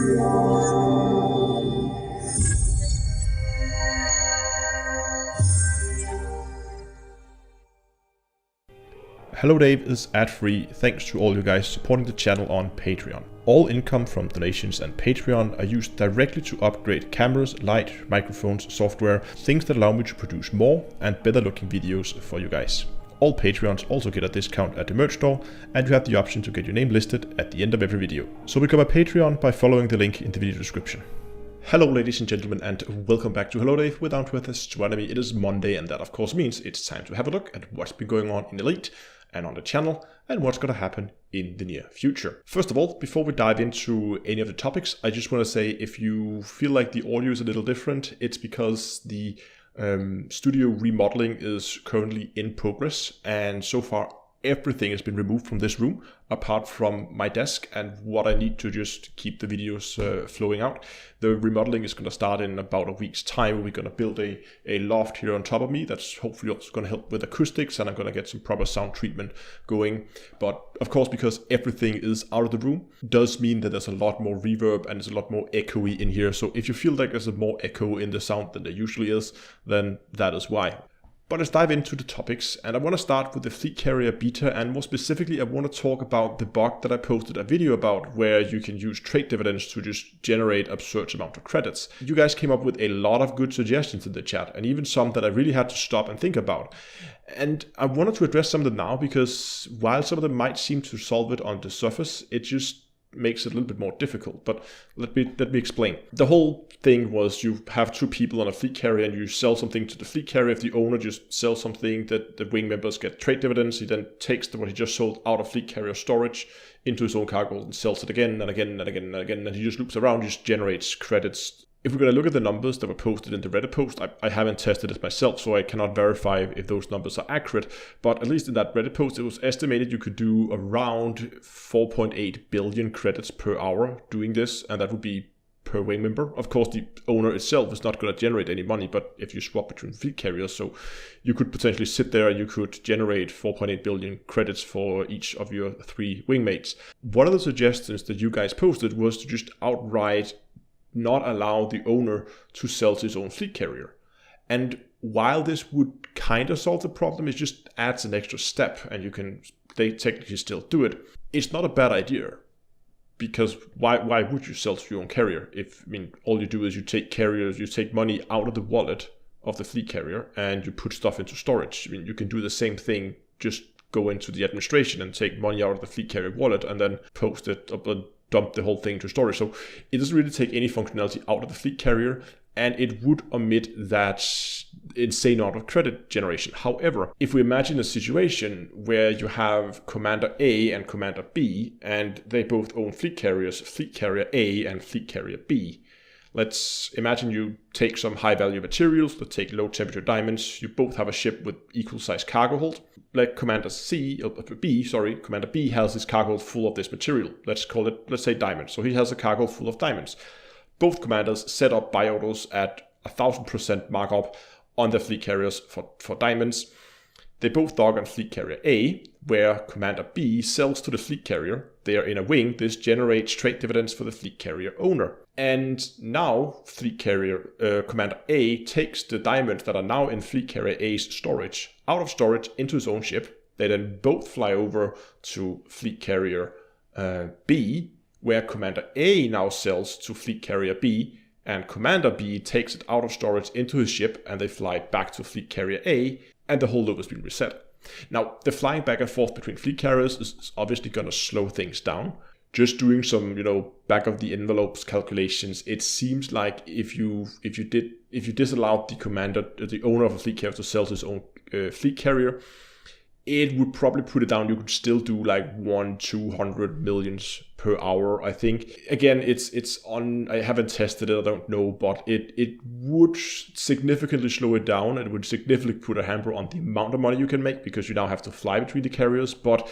Hello Dave is ad-free thanks to all you guys supporting the channel on Patreon. All income from donations and Patreon are used directly to upgrade cameras, light, microphones, software, things that allow me to produce more and better looking videos for you guys. All Patreons also get a discount at the merch store, and you have the option to get your name listed at the end of every video. So become a Patreon by following the link in the video description. Hello ladies and gentlemen, and welcome back to Hello Dave with Down to Earth Astronomy. It is Monday, and that of course means it's time to have a look at what's been going on in Elite and on the channel, and what's going to happen in the near future. First of all, before we dive into any of the topics, I just want to say if you feel like the audio is a little different, it's because the studio remodeling is currently in progress, and so far everything has been removed from this room apart from my desk and what I need to just keep the videos flowing out. The remodeling is going to start in about a week's time. We're going to build a loft here on top of me that's hopefully also going to help with acoustics, and I'm going to get some proper sound treatment going. But of course, because everything is out of the room, does mean that there's a lot more reverb and there's a lot more echoey in here. So if you feel like there's a more echo in the sound than there usually is, then that is why. But let's dive into the topics, and I want to start with the Fleet Carrier beta, and more specifically I want to talk about the bug that I posted a video about where you can use trade dividends to just generate absurd amount of credits. You guys came up with a lot of good suggestions in the chat, and even some that I really had to stop and think about. And I wanted to address some of them now because while some of them might seem to solve it on the surface, it just makes it a little bit more difficult. But let me explain. The whole thing was you have two people on a fleet carrier and you sell something to the fleet carrier. If the owner just sells something, that the wing members get trade dividends. He then takes what he just sold out of fleet carrier storage into his own cargo and sells it again and again and again and again, and he just loops around, just generates credits. If we're going to look at the numbers that were posted in the Reddit post, I haven't tested it myself, so I cannot verify if those numbers are accurate. But at least in that Reddit post, it was estimated you could do around 4.8 billion credits per hour doing this, and that would be per wing member. Of course, the owner itself is not going to generate any money, but if you swap between fleet carriers, so you could potentially sit there and you could generate 4.8 billion credits for each of your three wingmates. One of the suggestions that you guys posted was to just outright not allow the owner to sell his own fleet carrier. And while this would kind of solve the problem, it just adds an extra step, and they technically still do it. It's not a bad idea, because why would you sell to your own carrier? All you do is you take money out of the wallet of the fleet carrier and you put stuff into storage. You can do the same thing, just go into the administration and take money out of the fleet carrier wallet and then post it up and dump the whole thing to storage. So it doesn't really take any functionality out of the fleet carrier, and it would omit that insane amount of credit generation. However, if we imagine a situation where you have Commander A and Commander B, and they both own fleet carriers, Fleet Carrier A and Fleet Carrier B. Let's imagine you take some high value materials, let's take low temperature diamonds. You both have a ship with equal size cargo hold. Like Commander B has his cargo hold full of this material. Let's say diamonds. So he has a cargo full of diamonds. Both commanders set up buy orders at 1000% markup on their fleet carriers for diamonds. They both dock on Fleet Carrier A, where Commander B sells to the fleet carrier. They are in a wing. This generates trade dividends for the fleet carrier owner. And now Fleet Carrier Commander A takes the diamonds that are now in Fleet Carrier A's storage out of storage into his own ship. They then both fly over to Fleet Carrier B, where Commander A now sells to Fleet Carrier B, and Commander B takes it out of storage into his ship, and they fly back to Fleet Carrier A, and the whole loop has been reset. Now, the flying back and forth between fleet carriers is obviously going to slow things down. Just doing some, back of the envelopes calculations, it seems like if you disallowed the owner of a fleet carrier to sell his own fleet carrier, it would probably put it down. You could still do like 200 millions per hour, I think. Again, it's on. I haven't tested it. I don't know, but it would significantly slow it down. It would significantly put a hamper on the amount of money you can make because you now have to fly between the carriers. But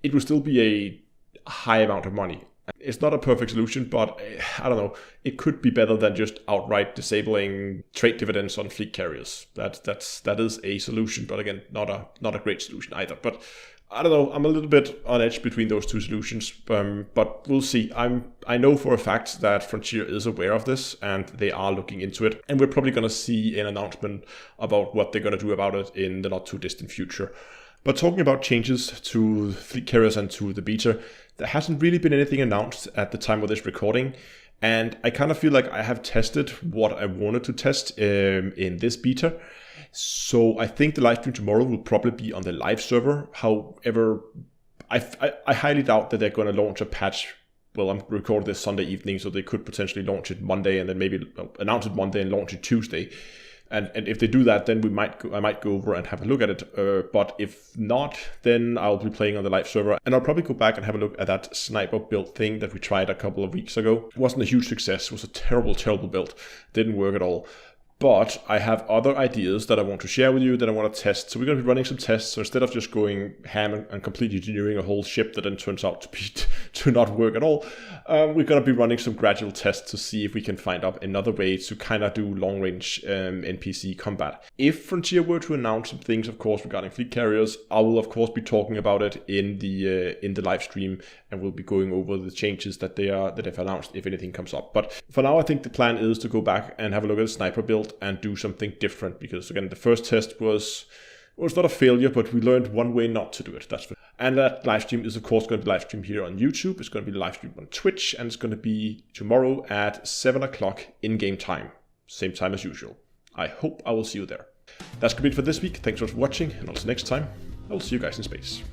it would still be a high amount of money. It's not a perfect solution, but I don't know. It could be better than just outright disabling trade dividends on fleet carriers. That is a solution, but again, not a great solution either. But I don't know, I'm a little bit on edge between those two solutions, but we'll see. I know for a fact that Frontier is aware of this and they are looking into it, and we're probably going to see an announcement about what they're going to do about it in the not too distant future. But talking about changes to fleet carriers and to the beta, there hasn't really been anything announced at the time of this recording. And I kind of feel like I have tested what I wanted to test in this beta. So I think the live stream tomorrow will probably be on the live server. However, I highly doubt that they're going to launch a patch. Well, I'm recording this Sunday evening, so they could potentially launch it Monday and then maybe announce it Monday and launch it Tuesday. And if they do that, then I might go over and have a look at it. But if not, then I'll be playing on the live server. And I'll probably go back and have a look at that sniper build thing that we tried a couple of weeks ago. It wasn't a huge success. It was a terrible, terrible build. Didn't work at all. But I have other ideas that I want to share with you that I want to test. So we're going to be running some tests. So instead of just going ham and completely engineering a whole ship that then turns out to not work at all, we're going to be running some gradual tests to see if we can find out another way to kind of do long-range NPC combat. If Frontier were to announce some things, of course, regarding fleet carriers, I will, of course, be talking about it in the live stream, and we'll be going over the changes that they've announced if anything comes up. But for now, I think the plan is to go back and have a look at the sniper build and do something different, because again, the first test was not a failure, but we learned one way not to do it. And that live stream is of course going to be live streamed here on YouTube. It's going to be live streamed on Twitch, and it's going to be tomorrow at 7 o'clock in-game time, same time as usual. I hope I will see you there. That's going to be it for this week. Thanks for watching, and until next time, I will see you guys in space.